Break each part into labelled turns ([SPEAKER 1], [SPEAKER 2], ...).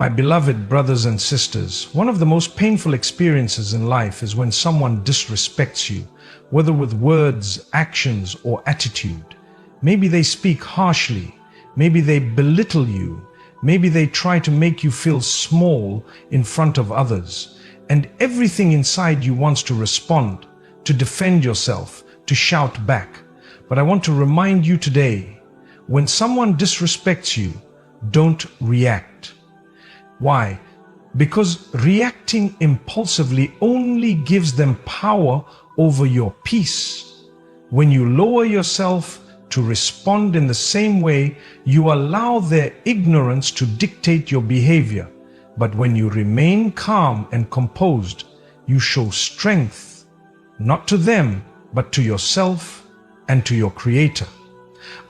[SPEAKER 1] My beloved brothers and sisters, one of the most painful experiences in life is when someone disrespects you, whether with words, actions, or attitude. Maybe they speak harshly, maybe they belittle you, maybe they try to make you feel small in front of others, and everything inside you wants to respond, to defend yourself, to shout back. But I want to remind you today, when someone disrespects you, don't react. Why? Because reacting impulsively only gives them power over your peace. When you lower yourself to respond in the same way, you allow their ignorance to dictate your behavior. But when you remain calm and composed, you show strength, not to them, but to yourself and to your Creator.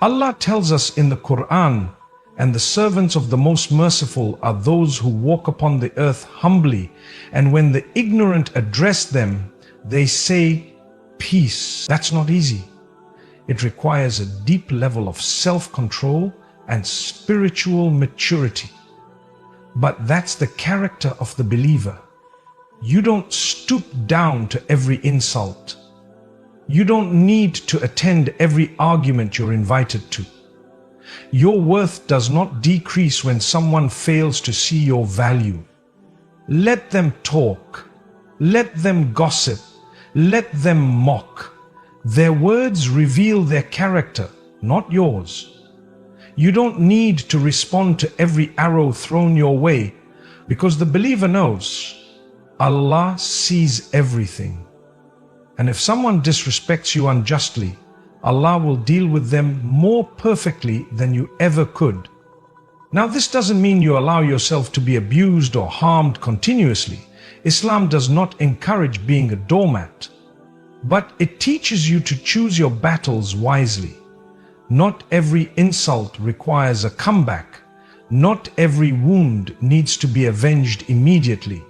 [SPEAKER 1] Allah tells us in the Quran, "And the servants of the Most Merciful are those who walk upon the earth humbly, and when the ignorant address them, they say, peace." That's not easy. It requires a deep level of self-control and spiritual maturity. But that's the character of the believer. You don't stoop down to every insult. You don't need to attend every argument you're invited to. Your worth does not decrease when someone fails to see your value. Let them talk. Let them gossip. Let them mock. Their words reveal their character, not yours. You don't need to respond to every arrow thrown your way, because the believer knows Allah sees everything. And if someone disrespects you unjustly, Allah will deal with them more perfectly than you ever could. Now, this doesn't mean you allow yourself to be abused or harmed continuously. Islam does not encourage being a doormat, but it teaches you to choose your battles wisely. Not every insult requires a comeback. Not every wound needs to be avenged immediately.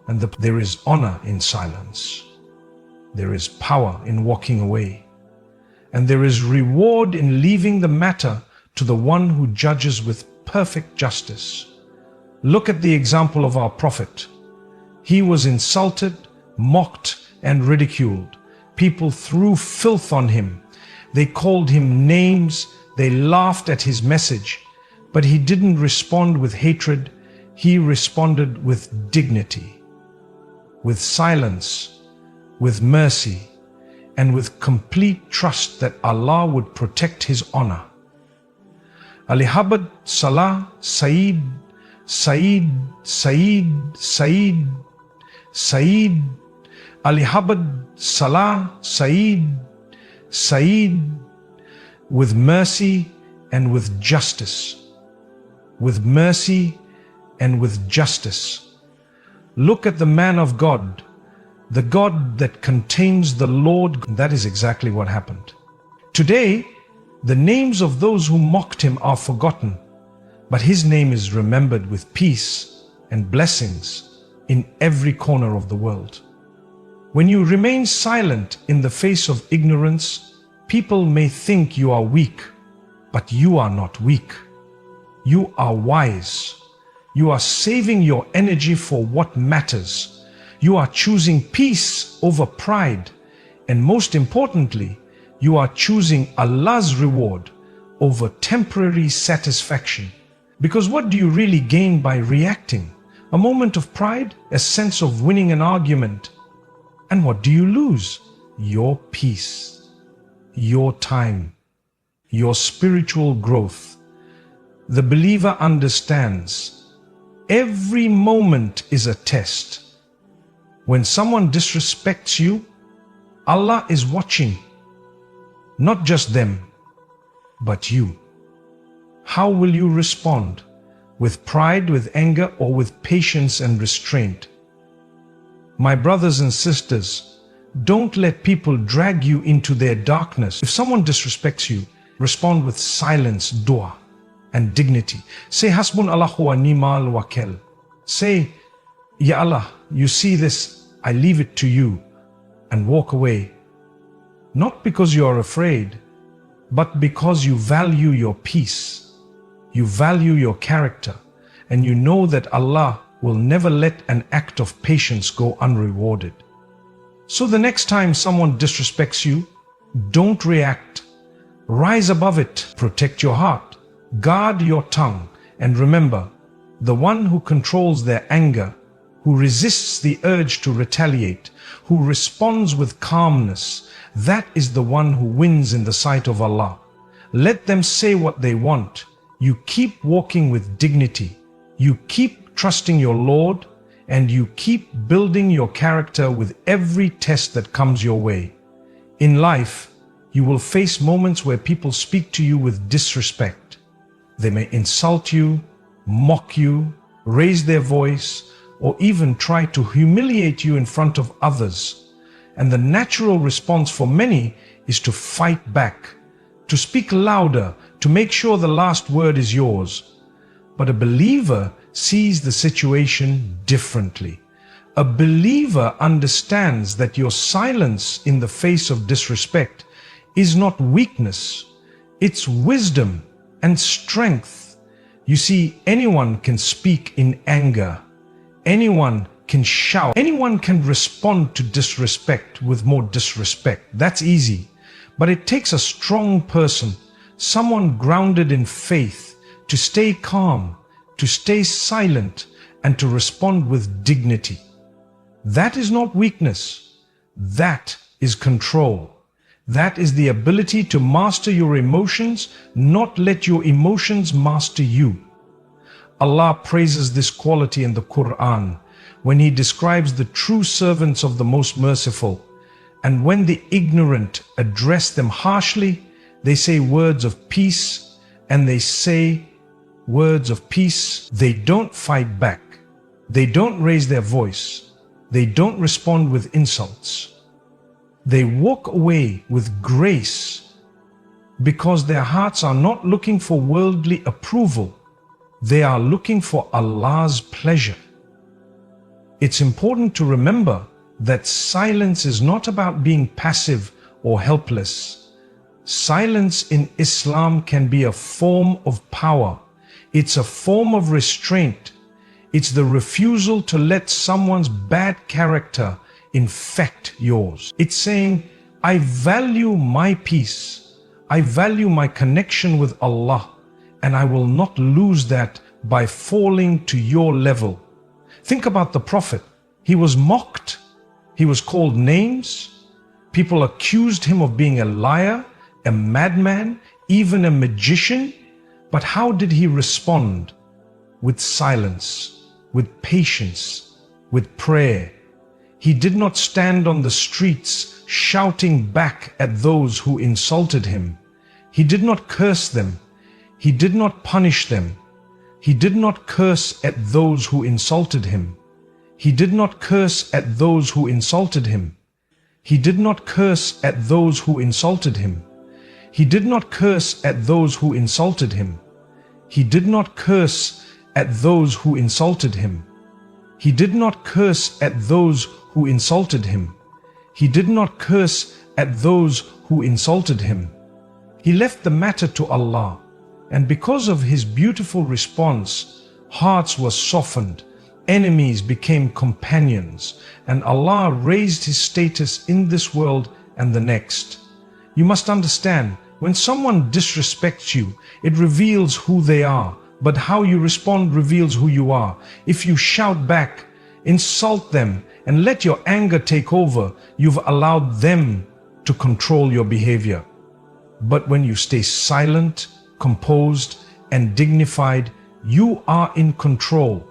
[SPEAKER 1] And there is honor in silence. There is power in walking away. And there is reward in leaving the matter to the one who judges with perfect justice. Look at the example of our Prophet. He was insulted, mocked, and ridiculed. People threw filth on him. They called him names. They laughed at his message. But he didn't respond with hatred. He responded with dignity, with silence, with mercy, and with complete trust that Allah would protect his honor. Alihabad Salah Saeed Saeed Saeed Saeed Saeed Alihabad Salah Saeed Saeed, with mercy and with justice. With mercy and with justice. Look at the man of God, the God that contains the Lord. That is exactly what happened. Today, the names of those who mocked him are forgotten, but his name is remembered with peace and blessings in every corner of the world. When you remain silent in the face of ignorance, people may think you are weak, but you are not weak. You are wise. You are saving your energy for what matters. You are choosing peace over pride. And most importantly, you are choosing Allah's reward over temporary satisfaction. Because what do you really gain by reacting? A moment of pride, a sense of winning an argument. And what do you lose? Your peace, your time, your spiritual growth. The believer understands every moment is a test. When someone disrespects you, Allah is watching. Not just them, but you. How will you respond? With pride, with anger, or with patience and restraint? My brothers and sisters, don't let people drag you into their darkness. If someone disrespects you, respond with silence, dua, and dignity. Say, Hasbun Allahu wa ni'mal wakil. Say, Ya Allah, you see this, I leave it to you, and walk away. Not because you are afraid, but because you value your peace. You value your character, and you know that Allah will never let an act of patience go unrewarded. So the next time someone disrespects you, don't react. Rise above it. Protect your heart. Guard your tongue. And remember, the one who controls their anger, who resists the urge to retaliate, who responds with calmness, that is the one who wins in the sight of Allah. Let them say what they want. You keep walking with dignity. You keep trusting your Lord, and you keep building your character with every test that comes your way. In life, you will face moments where people speak to you with disrespect. They may insult you, mock you, raise their voice, or even try to humiliate you in front of others. And the natural response for many is to fight back, to speak louder, to make sure the last word is yours. But a believer sees the situation differently. A believer understands that your silence in the face of disrespect is not weakness, it's wisdom and strength. You see, anyone can speak in anger. Anyone can shout. Anyone can respond to disrespect with more disrespect. That's easy. But it takes a strong person, someone grounded in faith, to stay calm, to stay silent, and to respond with dignity. That is not weakness. That is control. That is the ability to master your emotions, not let your emotions master you. Allah praises this quality in the Quran when He describes the true servants of the Most Merciful. And when the ignorant address them harshly, they say words of peace, and they say words of peace. They don't fight back. They don't raise their voice. They don't respond with insults. They walk away with grace because their hearts are not looking for worldly approval. They are looking for Allah's pleasure. It's important to remember that silence is not about being passive or helpless. Silence in Islam can be a form of power. It's a form of restraint. It's the refusal to let someone's bad character infect yours. It's saying, I value my peace. I value my connection with Allah, and I will not lose that by falling to your level. Think about the Prophet. He was mocked. He was called names. People accused him of being a liar, a madman, even a magician. But how did he respond? With silence, with patience, with prayer. He did not stand on the streets shouting back at those who insulted him. He did not curse them. He did not punish them. He did not curse at those who insulted him. He did not curse at those who insulted him. He did not curse at those who insulted him. He did not curse at those who insulted him. He did not curse at those who insulted him. He did not curse at those who insulted him. He did not curse at those who insulted him. He left the matter to Allah, and because of his beautiful response, hearts were softened, enemies became companions, and Allah raised his status in this world and the next. You must understand, when someone disrespects you, it reveals who they are, but how you respond reveals who you are. If you shout back, insult them, and let your anger take over, you've allowed them to control your behavior. But when you stay silent, composed, and dignified, you are in control.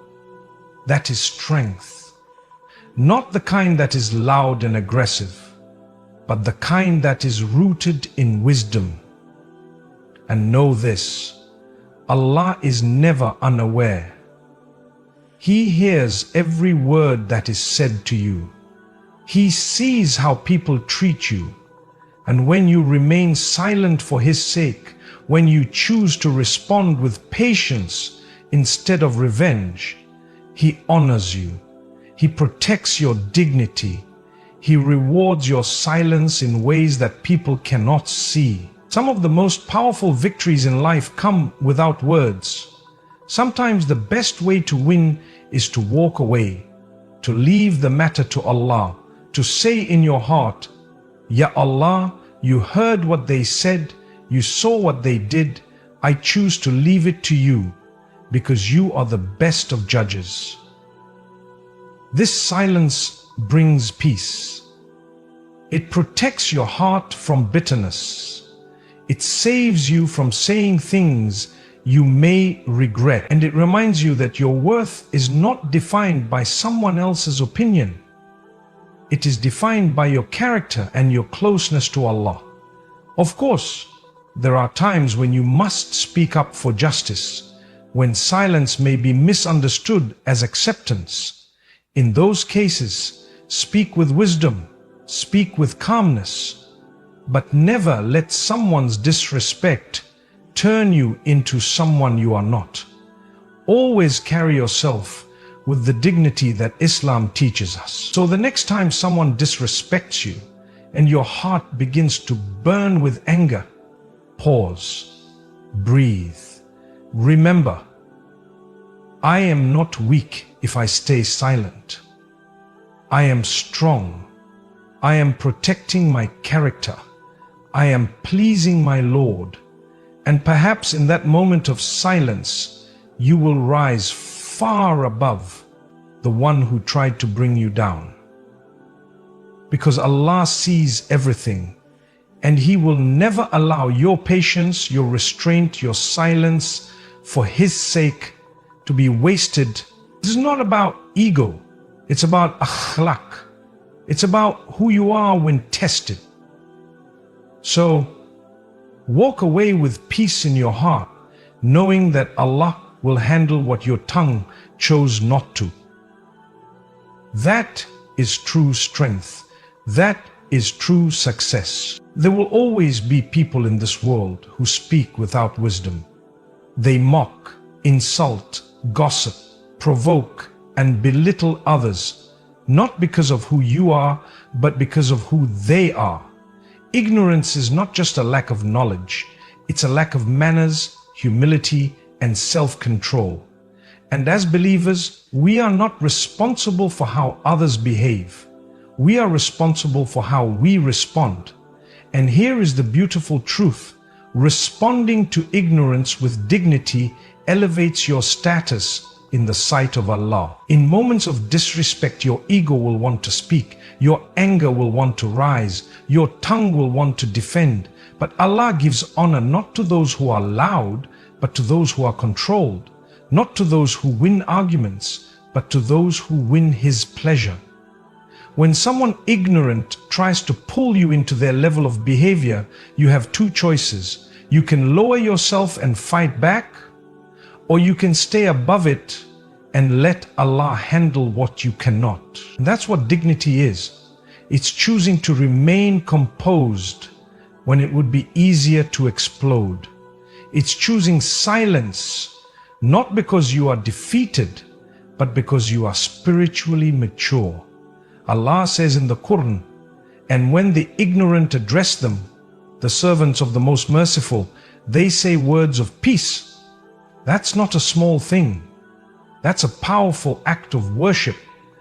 [SPEAKER 1] That is strength. Not the kind that is loud and aggressive, but the kind that is rooted in wisdom. And know this, Allah is never unaware. He hears every word that is said to you. He sees how people treat you. And when you remain silent for His sake, when you choose to respond with patience instead of revenge, He honors you. He protects your dignity. He rewards your silence in ways that people cannot see. Some of the most powerful victories in life come without words. Sometimes the best way to win is to walk away, to leave the matter to Allah, to say in your heart, Ya Allah, you heard what they said, you saw what they did, I choose to leave it to you, because you are the best of judges. This silence brings peace. It protects your heart from bitterness. It saves you from saying things you may regret, and it reminds you that your worth is not defined by someone else's opinion. It is defined by your character and your closeness to Allah. Of course, there are times when you must speak up for justice, when silence may be misunderstood as acceptance. In those cases, speak with wisdom, speak with calmness, but never let someone's disrespect turn you into someone you are not. Always carry yourself with the dignity that Islam teaches us. So the next time someone disrespects you and your heart begins to burn with anger, pause, breathe. Remember, I am not weak if I stay silent. I am strong. I am protecting my character. I am pleasing my Lord. And perhaps in that moment of silence, you will rise far above the one who tried to bring you down. Because Allah sees everything, and He will never allow your patience, your restraint, your silence for His sake to be wasted. This is not about ego. It's about akhlaq. It's about who you are when tested. So, walk away with peace in your heart, knowing that Allah will handle what your tongue chose not to. That is true strength. That is true success. There will always be people in this world who speak without wisdom. They mock, insult, gossip, provoke, and belittle others, not because of who you are, but because of who they are. Ignorance is not just a lack of knowledge, it's a lack of manners, humility, and self-control. And as believers, we are not responsible for how others behave. We are responsible for how we respond. And here is the beautiful truth. Responding to ignorance with dignity elevates your status in the sight of Allah. In moments of disrespect, your ego will want to speak, your anger will want to rise, your tongue will want to defend. But Allah gives honor not to those who are loud, but to those who are controlled, not to those who win arguments, but to those who win His pleasure. When someone ignorant tries to pull you into their level of behavior, you have two choices. You can lower yourself and fight back, or you can stay above it and let Allah handle what you cannot. And that's what dignity is. It's choosing to remain composed when it would be easier to explode. It's choosing silence, not because you are defeated, but because you are spiritually mature. Allah says in the Quran, and when the ignorant address them, the servants of the Most Merciful, they say words of peace. That's not a small thing. That's a powerful act of worship,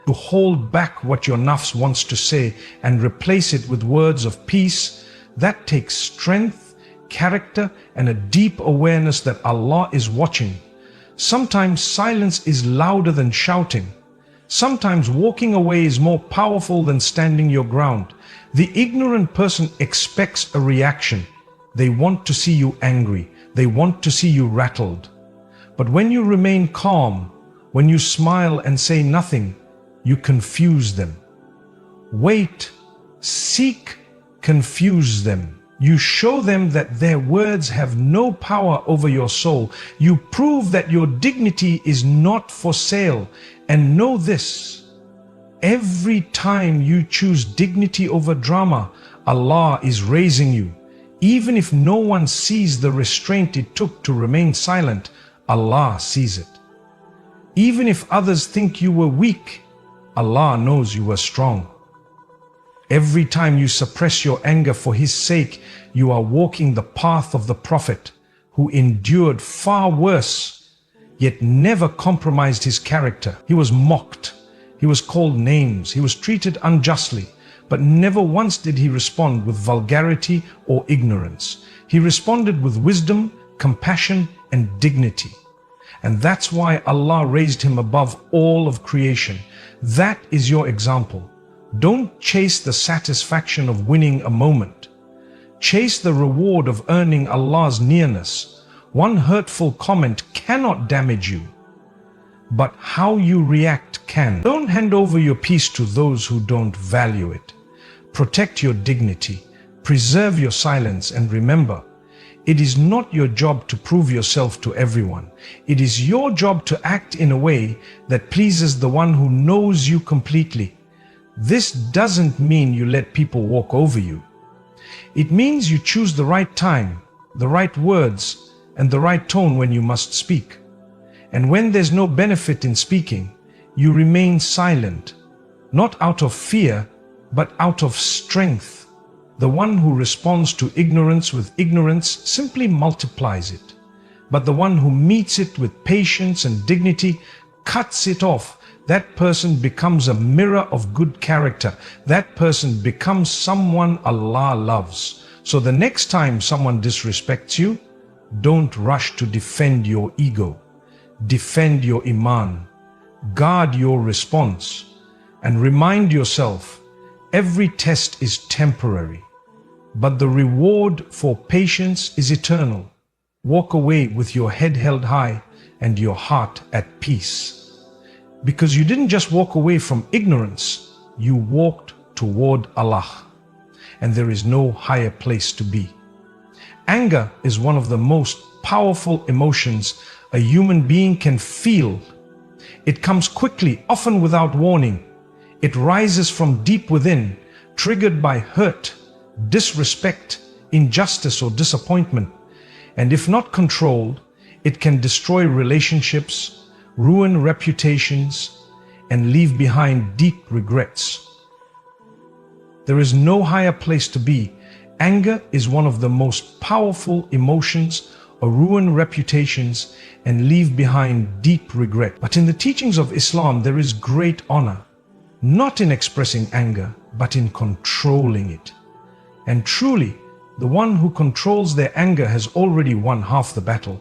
[SPEAKER 1] to hold back what your nafs wants to say and replace it with words of peace. That takes strength, character, and a deep awareness that Allah is watching. Sometimes silence is louder than shouting. Sometimes walking away is more powerful than standing your ground. The ignorant person expects a reaction. They want to see you angry. They want to see you rattled. But when you remain calm, when you smile and say nothing, you confuse them. Wait, seek, confuse them. You show them that their words have no power over your soul. You prove that your dignity is not for sale. And know this, every time you choose dignity over drama, Allah is raising you. Even if no one sees the restraint it took to remain silent, Allah sees it. Even if others think you were weak, Allah knows you were strong. Every time you suppress your anger for His sake, you are walking the path of the Prophet, who endured far worse. yet never compromised his character. He was mocked, he was called names, he was treated unjustly, but never once did he respond with vulgarity or ignorance. He responded with wisdom, compassion, and dignity. And that's why Allah raised him above all of creation. That is your example. Don't chase the satisfaction of winning a moment. Chase the reward of earning Allah's nearness. One hurtful comment cannot damage you, but how you react can. Don't hand over your peace to those who don't value it. Protect your dignity, preserve your silence, and remember, it is not your job to prove yourself to everyone. It is your job to act in a way that pleases the one who knows you completely. This doesn't mean you let people walk over you. It means you choose the right time, the right words, and the right tone when you must speak. And when there's no benefit in speaking, you remain silent, not out of fear, but out of strength. The one who responds to ignorance with ignorance simply multiplies it. But the one who meets it with patience and dignity cuts it off. That person becomes a mirror of good character. That person becomes someone Allah loves. So the next time someone disrespects you, don't rush to defend your ego. Defend your iman. Guard your response. And remind yourself, every test is temporary, but the reward for patience is eternal. Walk away with your head held high and your heart at peace. Because you didn't just walk away from ignorance, you walked toward Allah. And there is no higher place to be. Anger is one of the most powerful emotions a human being can feel. It comes quickly, often without warning. It rises from deep within, triggered by hurt, disrespect, injustice, or disappointment. And if not controlled, it can destroy relationships, ruin reputations, and leave behind deep regrets. There is no higher place to be. Anger is one of the most powerful emotions, or ruin reputations and leave behind deep regret. But in the teachings of Islam, there is great honor, not in expressing anger, but in controlling it. And truly, the one who controls their anger has already won half the battle.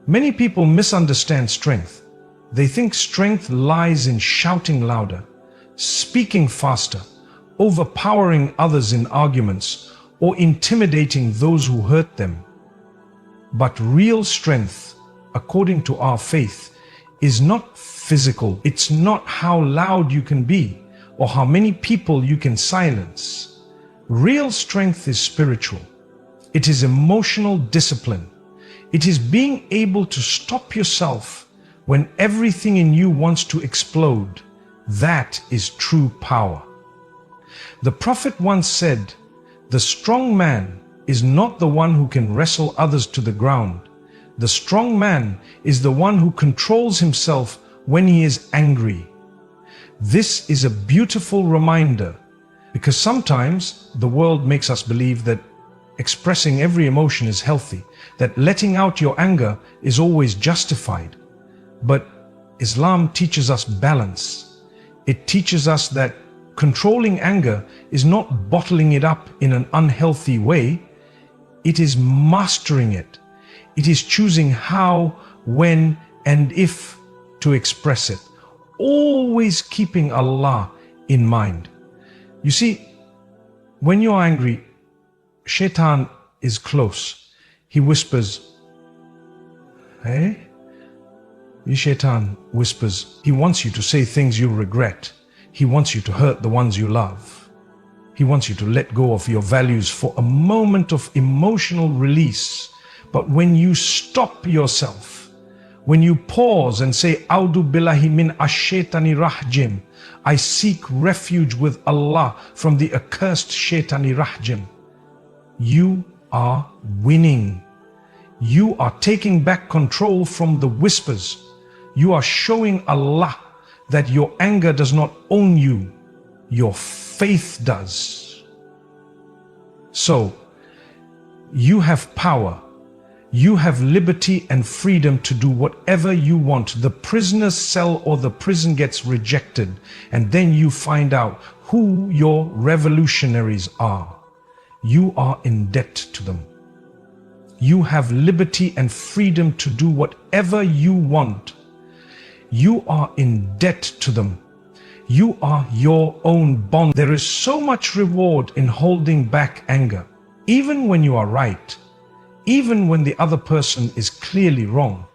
[SPEAKER 1] Many people misunderstand strength. They think strength lies in shouting louder, speaking faster, overpowering others in arguments, or intimidating those who hurt them. But real strength, according to our faith, is not physical. It's not how loud you can be or how many people you can silence. Real strength is spiritual. It is emotional discipline. It is being able to stop yourself when everything in you wants to explode. That is true power. The Prophet once said, "The strong man is not the one who can wrestle others to the ground. The strong man is the one who controls himself when he is angry." This is a beautiful reminder, because sometimes the world makes us believe that expressing every emotion is healthy, that letting out your anger is always justified. But Islam teaches us balance. It teaches us that controlling anger is not bottling it up in an unhealthy way. It is mastering it. It is choosing how, when, and if to express it, always keeping Allah in mind. You see, when you're angry, Shaitan is close. He whispers, "Hey?" Shaitan whispers. He wants you to say things you regret. He wants you to hurt the ones you love. He wants you to let go of your values for a moment of emotional release. But when you stop yourself, when you pause and say, "A'udhu billahi min ash-shaytani rajim," I seek refuge with Allah from the accursed shaitani rajim, you are winning. You are taking back control from the whispers. You are showing Allah that your anger does not own you. Your faith does. So, you have power, You have liberty and freedom to do whatever you want. The prisoner's cell or the prison gets rejected, and then you find out who your revolutionaries are. You are in debt to them. You have liberty and freedom to do whatever you want. You are in debt to them. You are your own bond. There is so much reward in holding back anger, even when you are right, even when the other person is clearly wrong.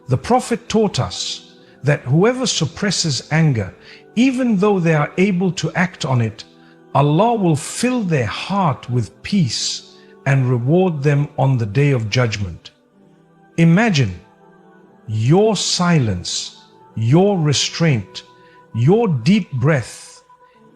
[SPEAKER 1] The Prophet taught us that whoever suppresses anger, even though they are able to act on it, Allah will fill their heart with peace and reward them on the Day of Judgment. Imagine your silence, your restraint, your deep breath.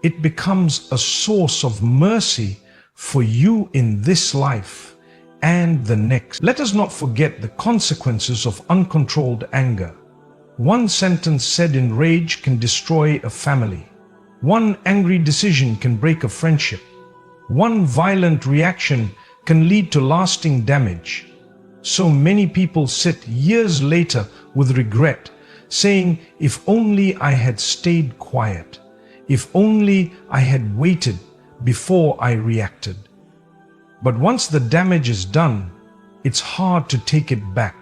[SPEAKER 1] It becomes a source of mercy for you in this life and the next. Let us not forget the consequences of uncontrolled anger. One sentence said in rage can destroy a family. One angry decision can break a friendship. One violent reaction can lead to lasting damage. So many people sit years later with regret, saying, if only I had stayed quiet, if only I had waited before I reacted. But once the damage is done, it's hard to take it back.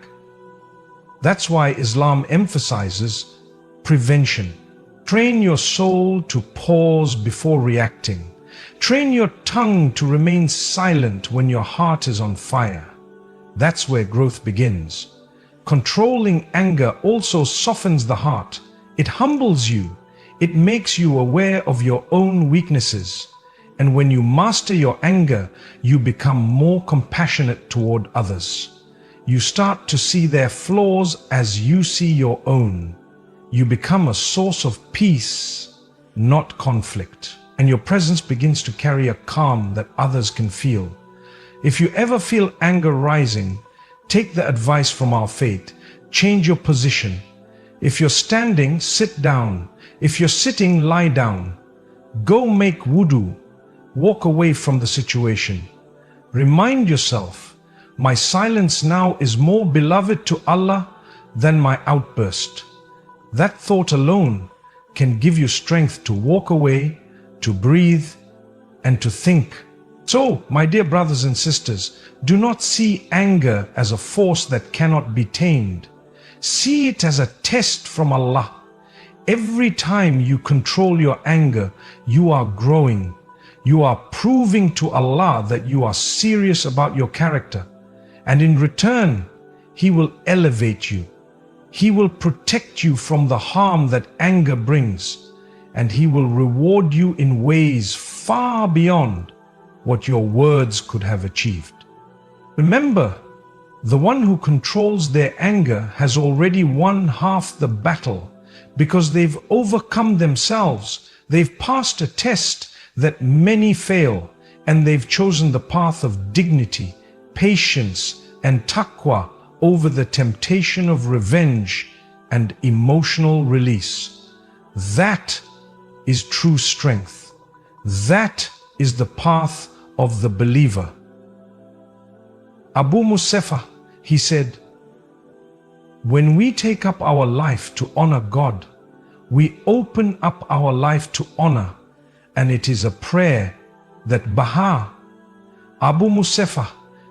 [SPEAKER 1] That's why Islam emphasizes prevention. Train your soul to pause before reacting. Train your tongue to remain silent when your heart is on fire. That's where growth begins. Controlling anger also softens the heart. It humbles you. It makes you aware of your own weaknesses. And when you master your anger, you become more compassionate toward others. You start to see their flaws as you see your own. You become a source of peace, not conflict. And your presence begins to carry a calm that others can feel. If you ever feel anger rising, take the advice from our faith. Change your position. If you're standing, sit down. If you're sitting, lie down. Go make wudu. Walk away from the situation. Remind yourself, my silence now is more beloved to Allah than my outburst. That thought alone can give you strength to walk away, to breathe, and to think. So, my dear brothers and sisters, do not see anger as a force that cannot be tamed. See it as a test from Allah. Every time you control your anger, you are growing. You are proving to Allah that you are serious about your character. And in return, He will elevate you. He will protect you from the harm that anger brings. And He will reward you in ways far beyond what your words could have achieved. Remember, the one who controls their anger has already won half the battle because they've overcome themselves. They've passed a test that many fail, and they've chosen the path of dignity, patience, and taqwa over the temptation of revenge and emotional release. That is true strength. That is the path of the believer. Abu Musefa, he said, when we take up our life to honor God, we open up our life to honor, and it is a prayer that Abu Musefa,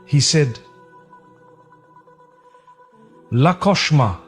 [SPEAKER 1] he said, La Koshma,